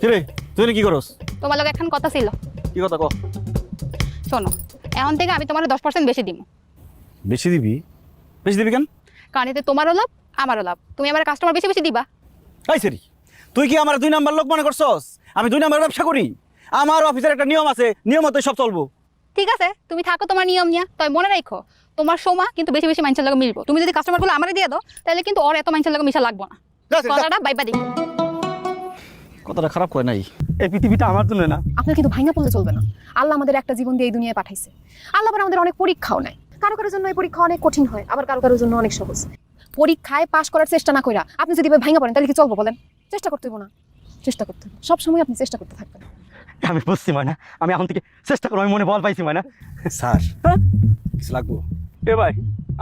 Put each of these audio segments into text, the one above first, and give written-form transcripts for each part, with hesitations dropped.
কিরে তুই কি করস? তোমার লগে এখন কথা ছিল। কি কথা ক? শোনো, এখন থেকে আমি তোমার 10% বেশি দিব। বেশি দিবি? বেশি দিবি কেন? কারণ এতে তোমারও লাভ আমারও লাভ। তুমি আমার কাস্টমার বেশি বেশি দিবা। এই সেরি, তুই কি আমার 2 নাম্বার লোক মনে করছস? আমি 2 নাম্বার ব্যবসা করি। আমার অফিসের একটা নিয়ম আছে, নিয়ম মতোই সব চলবো। ঠিক আছে, তুমি থাকো তোমার নিয়ম নিয়া। তবে মনে রাখো, তোমার সময় কিন্তু বেশি বেশি মানুষের লগে মিলবো। তুমি যদি কাস্টমারগুলো আমারে দিয়ে দাও, তাহলে কিন্তু ওর এত মানুষের লগে মিশা লাগবে না। কথাটা বাইবা দিই। কথাটা খারাপ কয় নাই। এই পৃথিবীটা আমার জন্য না। আপনার কিন্তু ভাঙা পড়লে চলবে না। আল্লাহ আমাদের একটা জীবন দিয়ে এই দুনিয়ায় পাঠাইছে। আল্লাহ আবার আমাদের অনেক পরীক্ষাও নেয়। কারো কারোর জন্য এই পরীক্ষা অনেক কঠিন হয়, আবার কারো কারোর জন্য অনেক সহজ। পরীক্ষায় পাশ করার চেষ্টা না কইরা আপনি যদি ভাঙা পড়েন তাহলে কি চলবো বলেন? চেষ্টা করতে হইব না, চেষ্টা করতে হবে। সবসময় আপনি চেষ্টা করতে থাকবেন। আমি বুঝছি ময়না, আমি এখন থেকে চেষ্টা করবো। আমি মনে বল পাইছি ময়না। স্যার কিছু লাগবো? এ ভাই,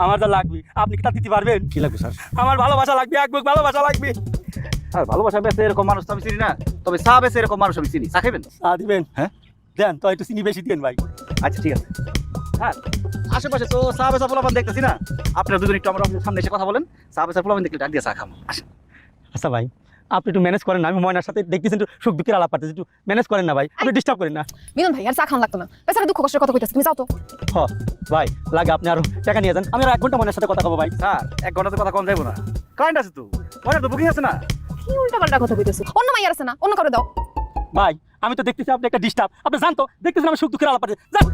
আমার যা লাগবে আপনি কি তা দিতে পারবেন? কি লাগবে স্যার? আমার ভালোবাসা লাগবে, এক বুক ভালোবাসা লাগবে। আর ভালোবাসা বেছে এরকম মানুষ তো আমি চিনি না, তবে চা বেছে এরকম মানুষ আমি চিনি। চা খাবেন? দিবেন? হ্যাঁ দেন তো, একটু চিনি বেশি দেন ভাই। আচ্ছা ঠিক আছে। হ্যাঁ, আশেপাশে তো চা বেচা পোলাপান দেখতেছি না। আপনারা দুজন একটু আমার অফিসের সামনে এসে কথা বলেন। চা বেচা পোলাপান দেখলে ডাক দিয়ে চা খাবো। আসেন। আচ্ছা ভাই, আপনি একটু ম্যানেজ করেন না। আমি ময়নার সাথে দেখতেছি একটু সুখ দুঃখের আলাপ পাচ্ছি, একটু ম্যানেজ করেন না ভাই, আপনি ডিস্টার্ব করেন না। মিলন ভাই আর চা খান লাগতো না, বেচারা দুঃখ কষ্টের কথা কইতাছে, তুমি যাও তো। হ ভাই, লাগে আপনি আরো টাকা নিয়ে যান, আমি আর 1 ঘন্টা ময়নার সাথে কথা কব ভাই। স্যার 1 ঘন্টাতে কথা কম যাইবো না। কারেন্ট আছে তো, মনে তো বুকিং আছে না। কি উল্টা পাল্টা কথা কইতাছে? অন্য মাইয়ার আছে না, অন্য কারো দাও। ভাই আমি তো দেখতেছি আপনি একটা ডিস্টার্ব, আপনি জান তো, দেখতেছেন আমি সুখ দুঃখের আলাপ পাচ্ছি। যান।